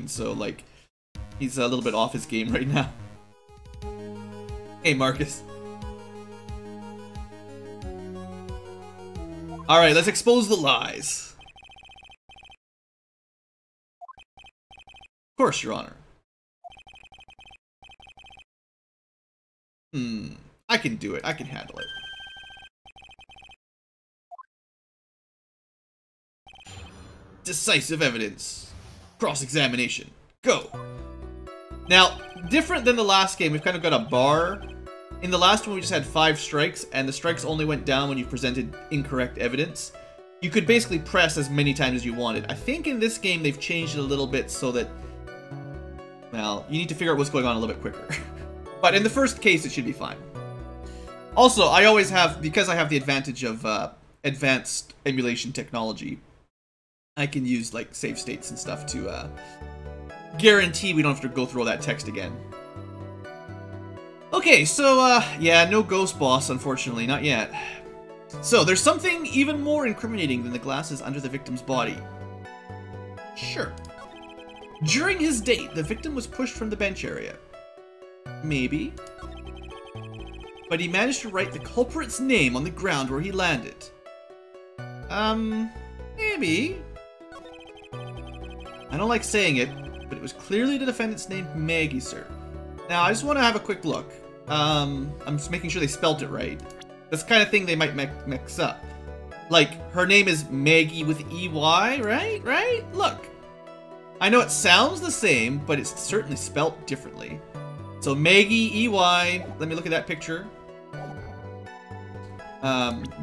so like he's a little bit off his game right now. Hey, Marcus. Alright, let's expose the lies. Of course, Your Honor. I can do it. I can handle it. Decisive evidence. Cross-examination. Go! Now, different than the last game, we've kind of got a bar. In the last one, we just had 5 strikes, and the strikes only went down when you presented incorrect evidence. You could basically press as many times as you wanted. I think in this game, they've changed it a little bit so that, well, you need to figure out what's going on a little bit quicker. But in the first case, it should be fine. Also, I always have, because I have the advantage of advanced emulation technology, I can use, like, save states and stuff to guarantee we don't have to go through all that text again. Okay, so, yeah, no ghost boss, unfortunately, not yet. So, there's something even more incriminating than the glasses under the victim's body. Sure. During his date, the victim was pushed from the bench area. Maybe. But he managed to write the culprit's name on the ground where he landed. Maybe. I don't like saying it, but it was clearly the defendant's name, Maggie, sir. Now, I just want to have a quick look. I'm just making sure they spelt it right. That's the kind of thing they might mix up. Like, her name is Maggie with E-Y, right? Right? Look. I know it sounds the same, but it's certainly spelt differently. So, Maggie, E-Y. Let me look at that picture.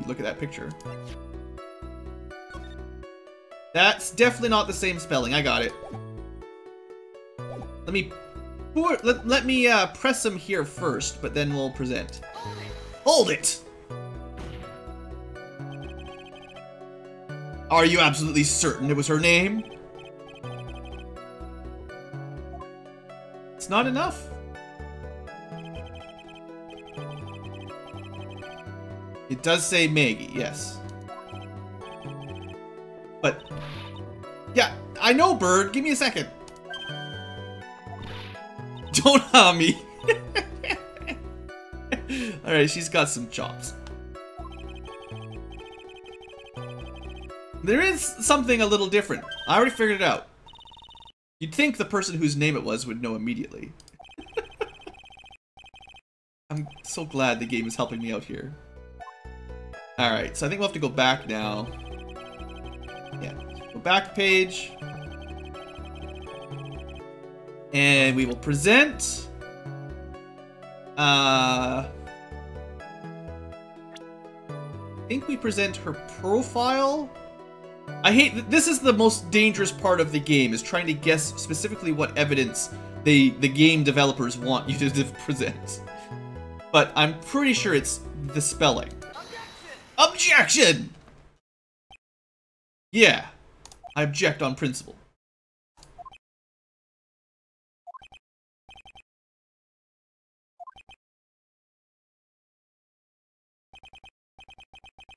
Look at that picture. That's definitely not the same spelling. I got it. Let me press them here first, but then we'll present. Hold it! Are you absolutely certain it was her name? It's not enough. It does say Maggie, yes. But, yeah, I know, Bird. Give me a second. Don't harm me. Alright, she's got some chops. There is something a little different. I already figured it out. You'd think the person whose name it was would know immediately. I'm so glad the game is helping me out here. Alright, so I think we'll have to go back now. Yeah, go back page. And we will present. I think we present her profile. I hate this is the most dangerous part of the game, is trying to guess specifically what evidence the game developers want you to present. But I'm pretty sure it's the spelling. Objection! Yeah, I object on principle.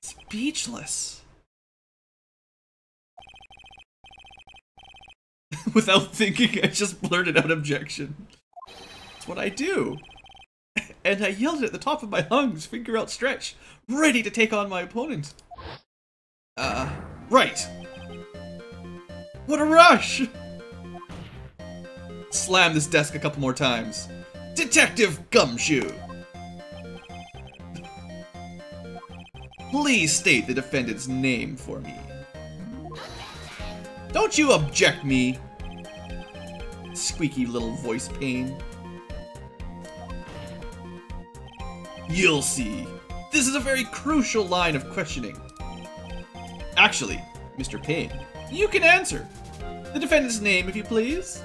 Speechless. Without thinking, I just blurted out objection. That's what I do. And I yelled it at the top of my lungs, finger outstretched, ready to take on my opponent. Right. What a rush! Slam this desk a couple more times. Detective Gumshoe! Please state the defendant's name for me. Don't you object me, squeaky little voice pain. You'll see. This is a very crucial line of questioning. Actually, Mr. Payne, you can answer. The defendant's name, if you please.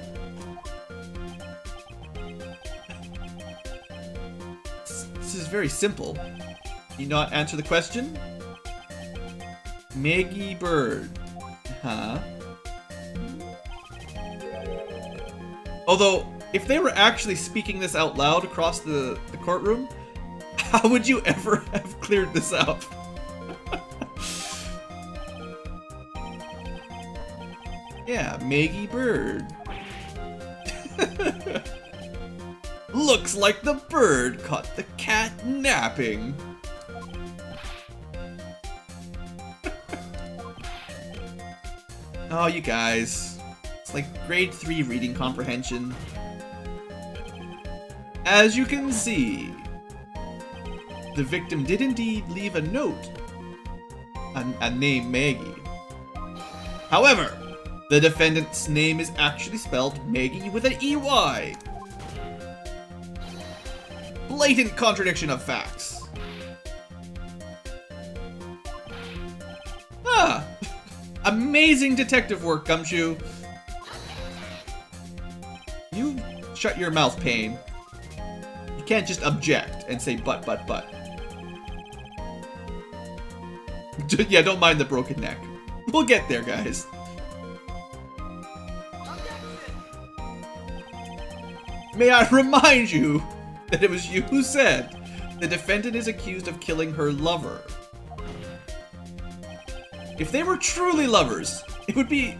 This is very simple. Can you not answer the question? Maggie Bird. Huh? Although, if they were actually speaking this out loud across the courtroom, how would you ever have cleared this up? Yeah, Maggie Bird. Looks like the bird caught the cat napping. Oh, you guys. It's like grade 3 reading comprehension. As you can see, the victim did indeed leave a note, a name Maggie. However, the defendant's name is actually spelled Maggie with an EY. Blatant contradiction of facts. Ah! Amazing detective work, Gumshoe. You shut your mouth, Payne. You can't just object and say but. Yeah, don't mind the broken neck. We'll get there, guys. May I remind you that it was you who said the defendant is accused of killing her lover. If they were truly lovers, it would be,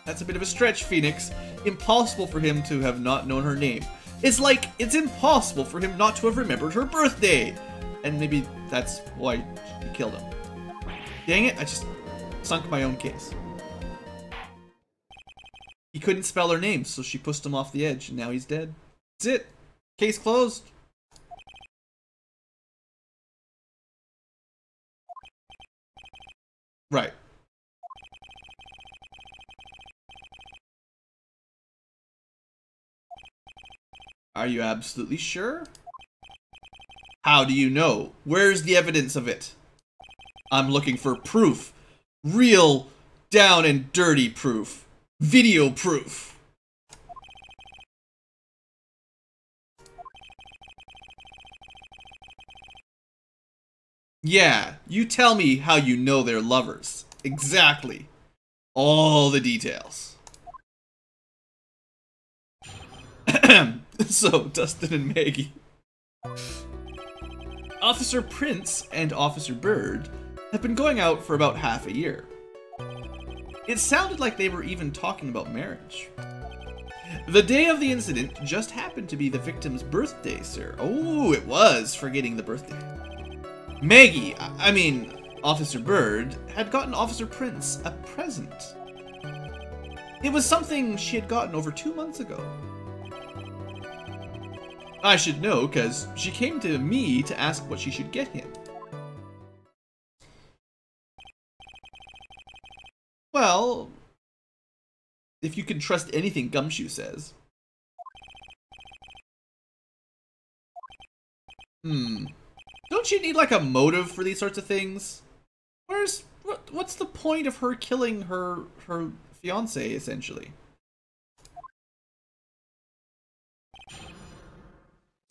that's a bit of a stretch, Phoenix, impossible for him to have not known her name. It's like, it's impossible for him not to have remembered her birthday. And maybe that's why she killed him. Dang it, I just sunk my own case. He couldn't spell her name, so she pushed him off the edge, and now he's dead. That's it. Case closed. Right. Are you absolutely sure? How do you know? Where's the evidence of it? I'm looking for proof. Real, down and dirty proof. Video proof. Yeah, you tell me how you know they're lovers. Exactly. All the details. So, Dustin and Maggie. Officer Prince and Officer Bird have been going out for about half a year. It sounded like they were even talking about marriage. The day of the incident just happened to be the victim's birthday, sir. Oh, it was, forgetting the birthday. Maggie, I mean, Officer Bird, had gotten Officer Prince a present. It was something she had gotten over 2 months ago. I should know, because she came to me to ask what she should get him. Well, if you can trust anything Gumshoe says. Don't you need, like, a motive for these sorts of things? What's the point of her killing her fiancé, essentially?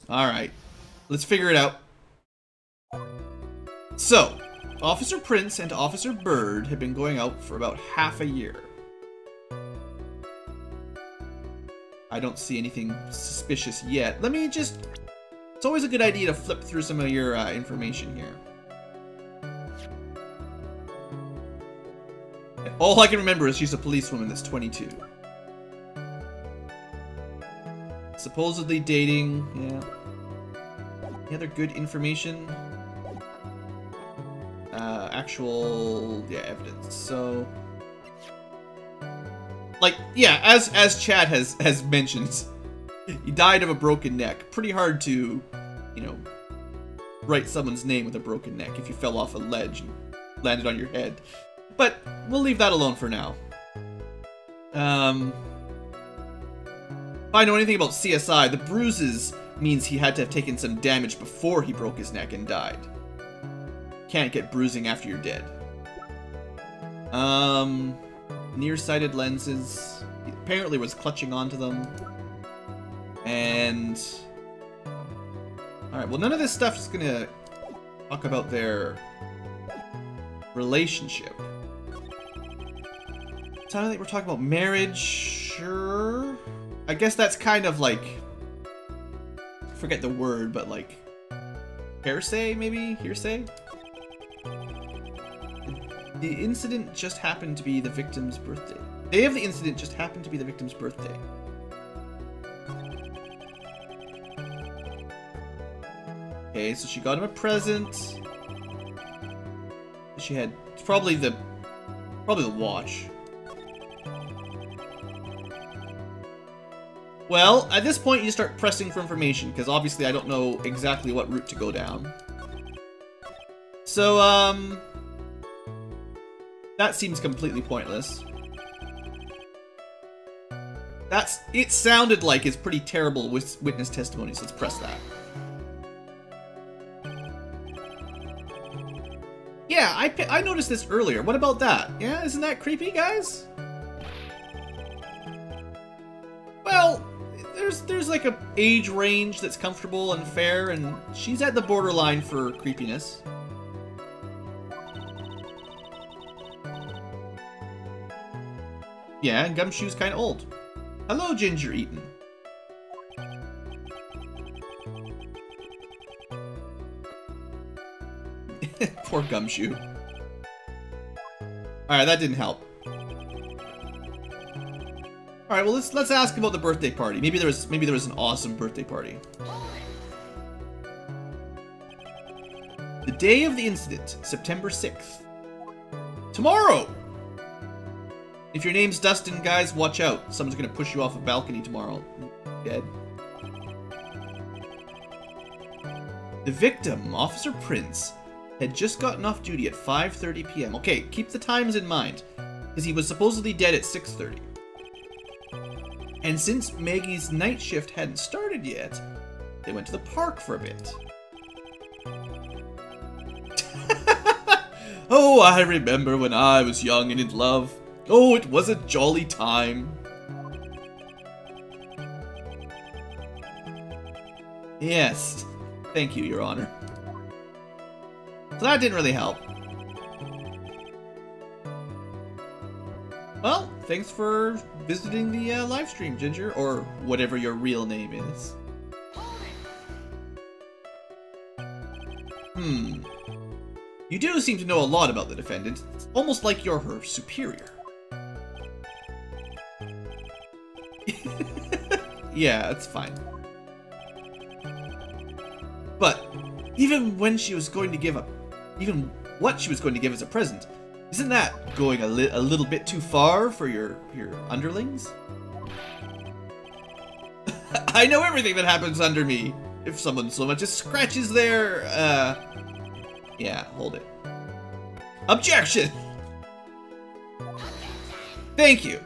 Alright, let's figure it out. So, Officer Prince and Officer Bird have been going out for about half a year. I don't see anything suspicious yet. Let me just... It's always a good idea to flip through some of your information here. And all I can remember is she's a policewoman that's 22. Supposedly dating, yeah. Any other good information? Actual, yeah, evidence. So, like, yeah, as Chad has mentioned, he died of a broken neck. Pretty hard to, you know, write someone's name with a broken neck if you fell off a ledge and landed on your head. But we'll leave that alone for now. If I know anything about CSI, the bruises means he had to have taken some damage before he broke his neck and died. Can't get bruising after you're dead. Nearsighted lenses. He apparently was clutching onto them. And... Alright, well none of this stuff is gonna talk about their relationship. Sounded like we're talking about marriage, sure. I guess that's kind of like, I forget the word, but like, hearsay, maybe? Hearsay? The incident just happened to be the victim's birthday. The day of the incident just happened to be the victim's birthday. Okay, so she got him a present. She had probably the watch. Well, at this point you start pressing for information, because obviously I don't know exactly what route to go down. So, that seems completely pointless. It sounded like it's pretty terrible witness testimony, so let's press that. Yeah, I noticed this earlier. What about that? Yeah, isn't that creepy, guys? Well, there's like a age range that's comfortable and fair, and she's at the borderline for creepiness. Yeah, and Gumshoe's kind of old. Hello, Ginger Eaton. Poor Gumshoe. Alright, that didn't help. Alright, well let's ask about the birthday party. Maybe there was an awesome birthday party. The day of the incident, September 6th. Tomorrow! If your name's Dustin, guys, watch out. Someone's gonna push you off a balcony tomorrow. Dead. The victim, Officer Prince, had just gotten off duty at 5:30 p.m. Okay, keep the times in mind, because he was supposedly dead at 6:30. And since Maggie's night shift hadn't started yet, they went to the park for a bit. Oh, I remember when I was young and in love. Oh, it was a jolly time. Yes. Thank you, Your Honor. So that didn't really help. Well, thanks for visiting the live stream, Ginger, or whatever your real name is. You do seem to know a lot about the defendant. It's almost like you're her superior. Yeah, that's fine. But even when she was going to give up, even what she was going to give as a present, isn't that going a little bit too far for your underlings? I know everything that happens under me. If someone so much as scratches their, yeah, hold it. Objection! Thank you.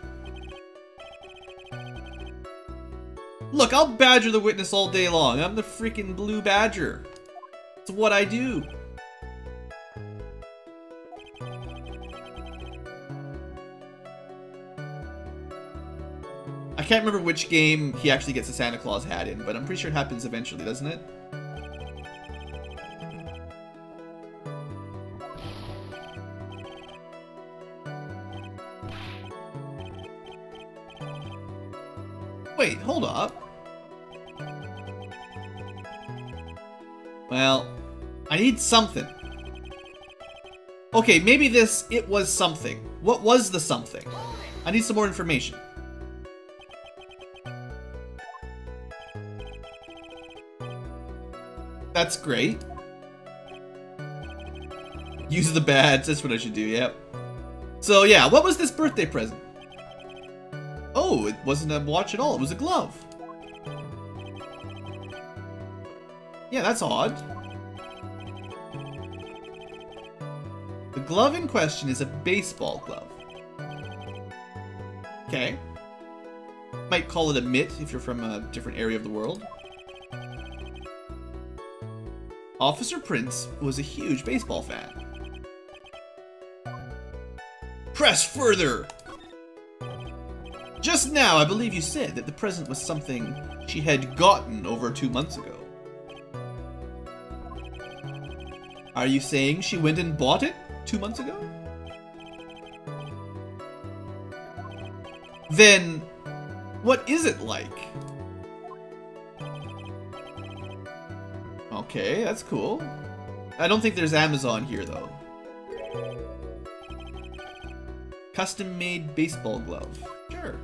Look, I'll badger the witness all day long. I'm the freaking Blue Badger. It's what I do. I can't remember which game he actually gets a Santa Claus hat in, but I'm pretty sure it happens eventually, doesn't it? Wait, hold up. Well, I need something. Okay, maybe it was something. What was the something? I need some more information. That's great. Use the badge, that's what I should do, yep. So yeah, what was this birthday present? Oh, it wasn't a watch at all, it was a glove. Yeah, that's odd. The glove in question is a baseball glove. Okay. Might call it a mitt if you're from a different area of the world. Officer Prince was a huge baseball fan. Press further! Just now, I believe you said that the present was something she had gotten over 2 months ago. Are you saying she went and bought it 2 months ago? Then, what is it like? Okay, that's cool. I don't think there's Amazon here, though. Custom-made baseball glove. Sure.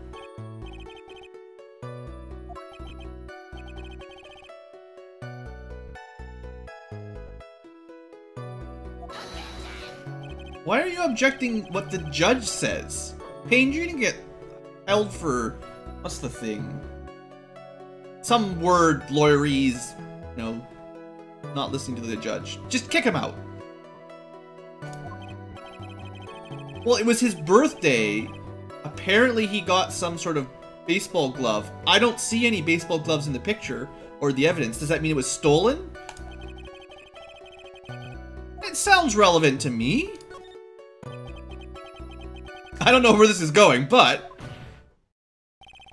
Why are you objecting what the judge says? Paige, you didn't get held for... What's the thing? Some word lawyerese, you know, not listening to the judge. Just kick him out. Well, it was his birthday. Apparently he got some sort of baseball glove. I don't see any baseball gloves in the picture or the evidence. Does that mean it was stolen? It sounds relevant to me. I don't know where this is going, but...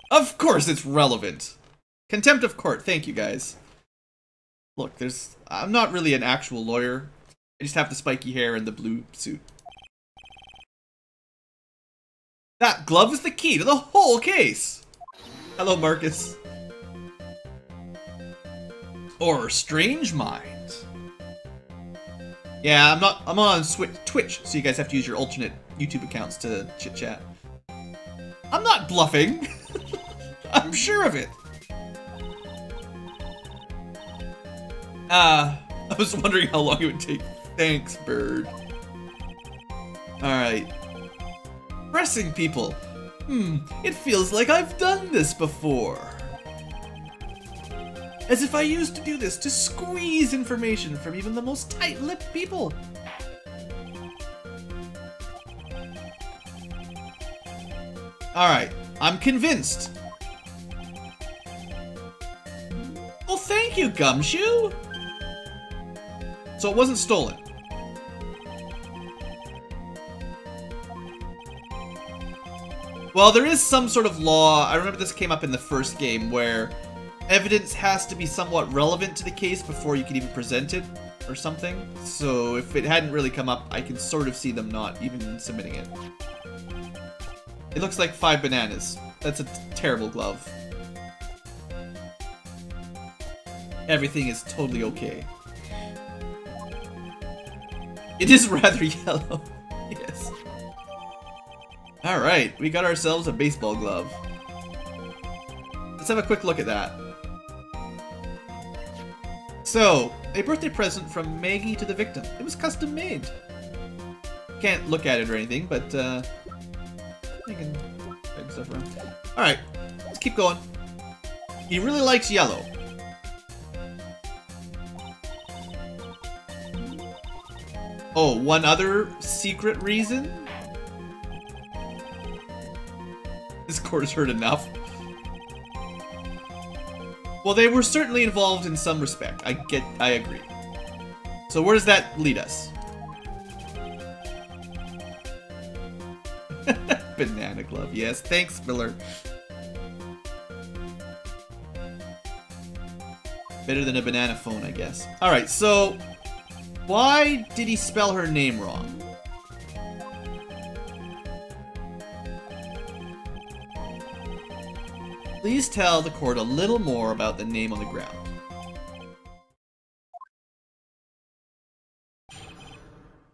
Of course it's relevant. Contempt of court. Thank you, guys. Look, I'm not really an actual lawyer. I just have the spiky hair and the blue suit. That glove is the key to the whole case! Hello, Marcus. Or Strange Mind. Yeah, I'm on Twitch, so you guys have to use your alternate YouTube accounts to chit-chat. I'm not bluffing! I'm sure of it! I was wondering how long it would take. Thanks, bird. Alright. Pressing people. It feels like I've done this before. As if I used to do this to squeeze information from even the most tight-lipped people. Alright, I'm convinced. Well, thank you, Gumshoe! So it wasn't stolen. Well, there is some sort of law, I remember this came up in the first game, where evidence has to be somewhat relevant to the case before you can even present it, or something. So if it hadn't really come up, I can sort of see them not even submitting it. It looks like 5 bananas. That's a terrible glove. Everything is totally okay. It is rather yellow. Yes. Alright, we got ourselves a baseball glove. Let's have a quick look at that. So, a birthday present from Maggie to the victim. It was custom made. Can't look at it or anything, but I can drag stuff around. Alright, let's keep going. He really likes yellow. Oh, one other secret reason? This court has heard enough. Well, they were certainly involved in some respect. I agree. So where does that lead us? Banana glove, yes. Thanks, Miller. Better than a banana phone, I guess. Alright, so... why did he spell her name wrong? Please tell the court a little more about the name on the ground.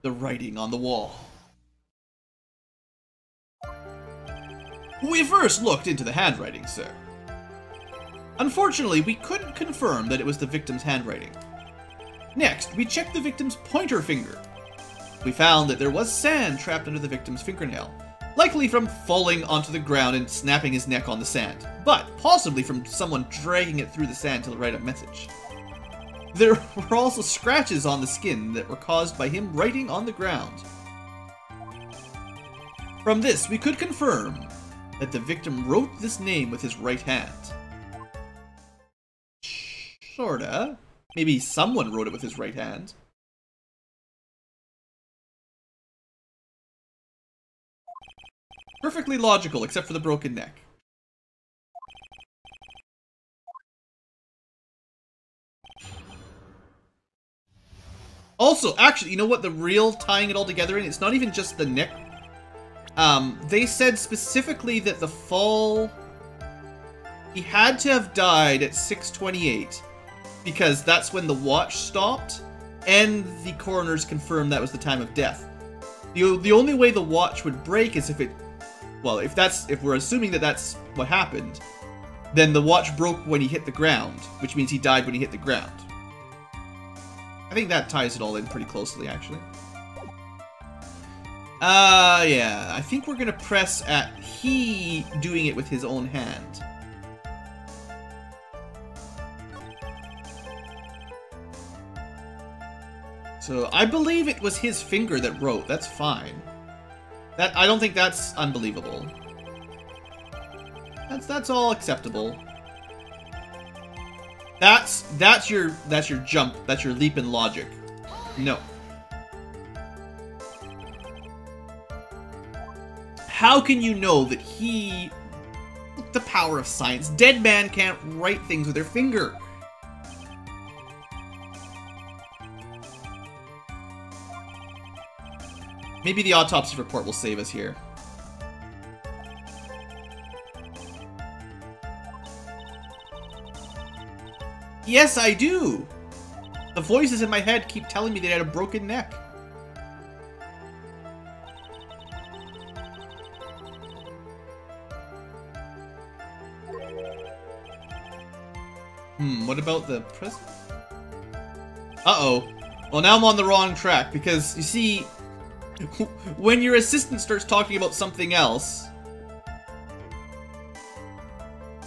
The writing on the wall. We first looked into the handwriting, sir. Unfortunately, we couldn't confirm that it was the victim's handwriting. Next, we checked the victim's pointer finger. We found that there was sand trapped under the victim's fingernail, likely from falling onto the ground and snapping his neck on the sand, but possibly from someone dragging it through the sand to write a message. There were also scratches on the skin that were caused by him writing on the ground. From this, we could confirm that the victim wrote this name with his right hand. Sorta. Maybe someone wrote it with his right hand. Perfectly logical, except for the broken neck. Also, actually, you know what the real tying it all together in? It's not even just the neck. They said specifically that the fall... he had to have died at 6:28. Because that's when the watch stopped, and the coroners confirmed that was the time of death. The only way the watch would break is if it... well, if we're assuming that that's what happened, then the watch broke when he hit the ground, which means he died when he hit the ground. I think that ties it all in pretty closely, actually. Yeah. I think we're gonna press at he doing it with his own hand. So, I believe it was his finger that wrote. That's fine. I don't think that's unbelievable. That's all acceptable. That's your jump. That's your leap in logic. No. How can you know that he... Look, the power of science. Dead man can't write things with their finger. Maybe the autopsy report will save us here. Yes, I do! The voices in my head keep telling me they had a broken neck. What about the present? Uh-oh. Well, now I'm on the wrong track, because, you see, when your assistant starts talking about something else...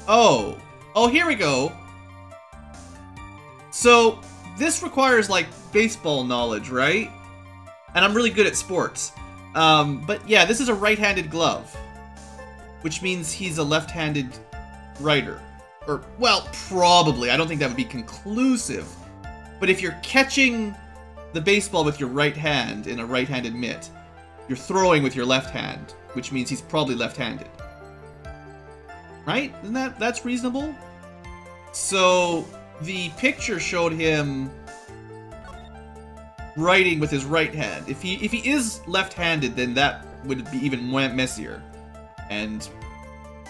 Oh. Oh, here we go. So, this requires, like, baseball knowledge, right? And I'm really good at sports. But yeah, this is a right-handed glove. Which means he's a left-handed writer. Or, well, probably. I don't think that would be conclusive. But if you're catching the baseball with your right hand in a right-handed mitt, you're throwing with your left hand, which means he's probably left-handed. Right? Isn't that's reasonable? So, the picture showed him writing with his right hand. If he is left-handed, then that would be even messier. And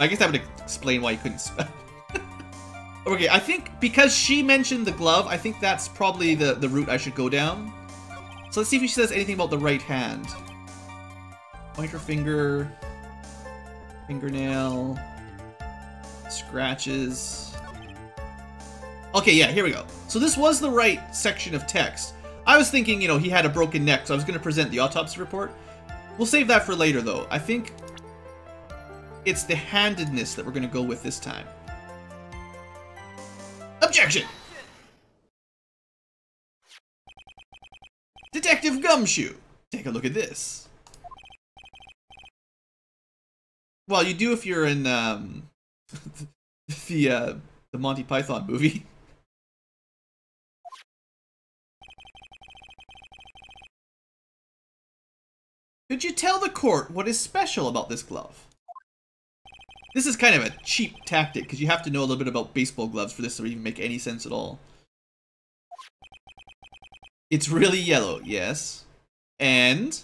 I guess that would explain why he couldn't spell. Okay, I think because she mentioned the glove, I think that's probably the route I should go down. So let's see if she says anything about the right hand. Pointer finger, fingernail, scratches. Okay, yeah, here we go. So this was the right section of text. I was thinking, you know, he had a broken neck, so I was going to present the autopsy report. We'll save that for later, though. I think it's the handedness that we're going to go with this time. Objection! Detective Gumshoe! Take a look at this. Well, you do if you're in the Monty Python movie. Could you tell the court what is special about this glove? This is kind of a cheap tactic, because you have to know a little bit about baseball gloves for this to even make any sense at all. It's really yellow, yes. And...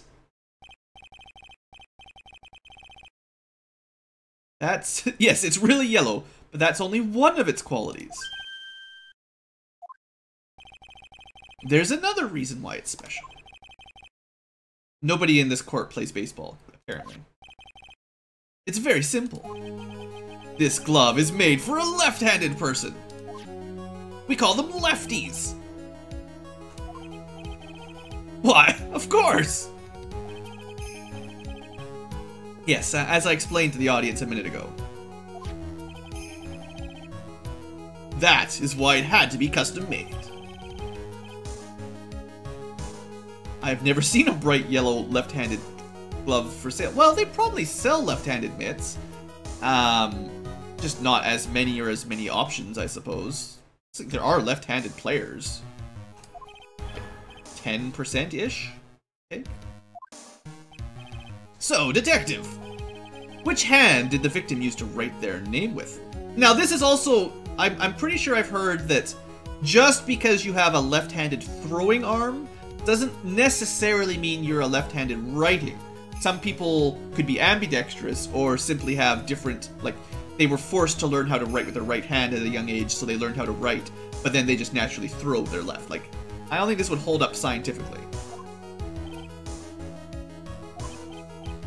that's... yes, it's really yellow, but that's only one of its qualities. There's another reason why it's special. Nobody in this court plays baseball, apparently. It's very simple. This glove is made for a left-handed person. We call them lefties. Why? Of course! Yes, as I explained to the audience a minute ago. That is why it had to be custom made. I've never seen a bright yellow left-handed glove for sale. Well, they probably sell left-handed mitts. Just not as many or as many options, I suppose. There are left-handed players. 10%-ish? Okay. So, detective, which hand did the victim use to write their name with? Now, this is also... I'm pretty sure I've heard that just because you have a left-handed throwing arm doesn't necessarily mean you're a left-handed writing. Some people could be ambidextrous or simply have different, like, they were forced to learn how to write with their right hand at a young age, so they learned how to write, but then they just naturally throw with their left. Like, I don't think this would hold up scientifically.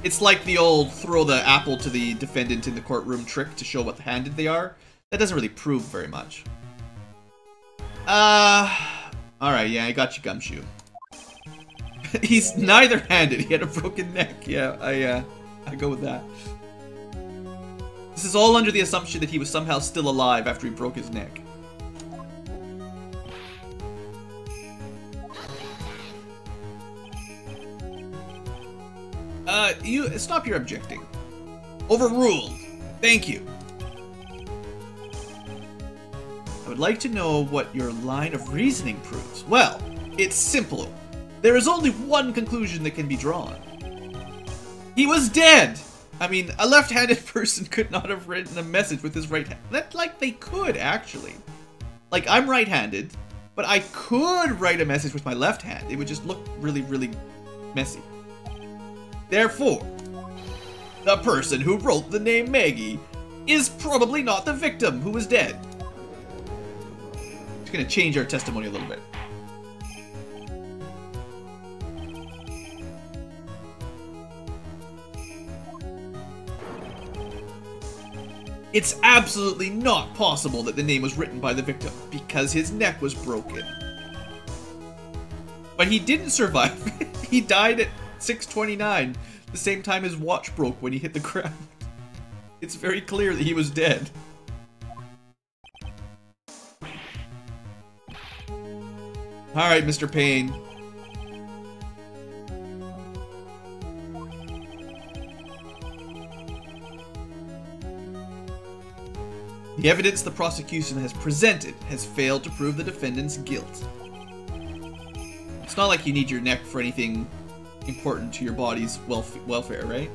It's like the old throw the apple to the defendant in the courtroom trick to show what handed they are. That doesn't really prove very much. Alright, yeah, I got you, Gumshoe. He's neither-handed. He had a broken neck. Yeah, I go with that. This is all under the assumption that he was somehow still alive after he broke his neck. You stop your objecting. Overruled. Thank you. I would like to know what your line of reasoning proves. Well, it's simple. There is only one conclusion that can be drawn. He was dead! I mean, a left-handed person could not have written a message with his right hand. Like, they could, actually. Like, I'm right-handed, but I could write a message with my left hand. It would just look really, really messy. Therefore, the person who wrote the name Maggie is probably not the victim who was dead. Just gonna change our testimony a little bit. It's absolutely not possible that the name was written by the victim, because his neck was broken. But he didn't survive. He died at 6:29, the same time his watch broke when he hit the ground. It's very clear that he was dead. Alright, Mr. Payne. The evidence the prosecution has presented has failed to prove the defendant's guilt. It's not like you need your neck for anything important to your body's welfare, right?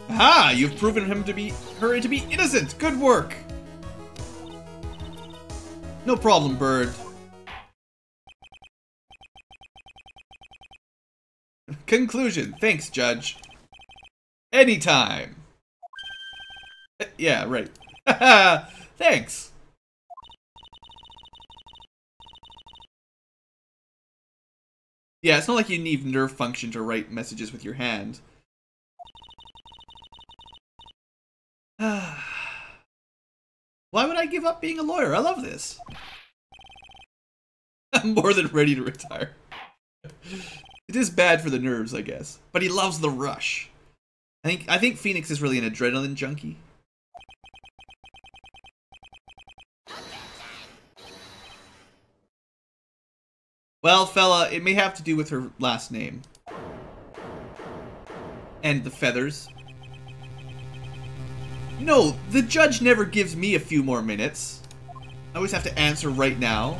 Aha! You've proven her to be innocent! Good work! No problem, Bird. Conclusion. Thanks, Judge. Anytime. Yeah, right. Thanks. Yeah, it's not like you need nerve function to write messages with your hand. Why would I give up being a lawyer? I love this. I'm more than ready to retire. It is bad for the nerves, I guess. But he loves the rush. I think Phoenix is really an adrenaline junkie. Well, fella, it may have to do with her last name. And the feathers. No, the judge never gives me a few more minutes. I always have to answer right now.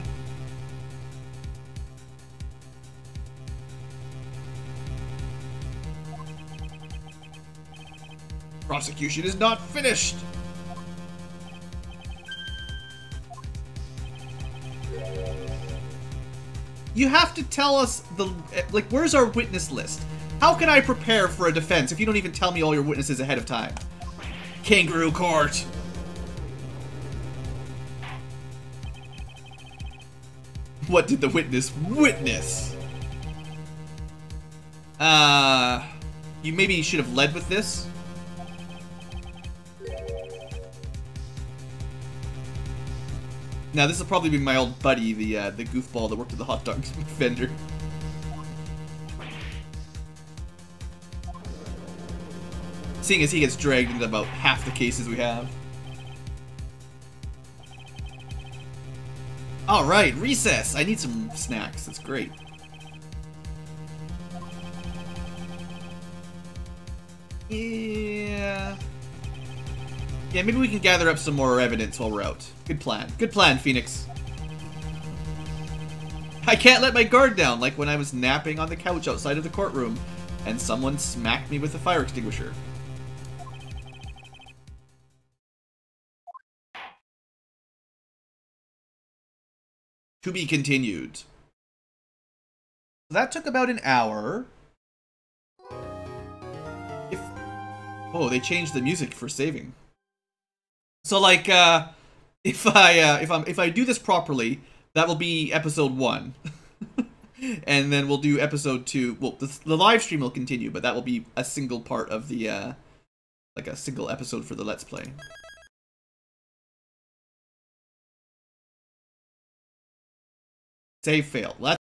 Prosecution is not finished. You have to tell us like, where's our witness list? How can I prepare for a defense if you don't even tell me all your witnesses ahead of time? Kangaroo court. What did the witness witness? You maybe should have led with this. Now this will probably be my old buddy, the goofball that worked at the hot dog vendor. Seeing as he gets dragged into about half the cases we have. Alright, recess! I need some snacks, that's great. Yeah, maybe we can gather up some more evidence while we're out. Good plan. Good plan, Phoenix. I can't let my guard down, like when I was napping on the couch outside of the courtroom, and someone smacked me with a fire extinguisher. To be continued. That took about an hour. Oh, they changed the music for saving. So like, if I do this properly, that will be episode 1, and then we'll do episode 2. Well, the live stream will continue, but that will be a single part of the like a single episode for the Let's Play. Save failed.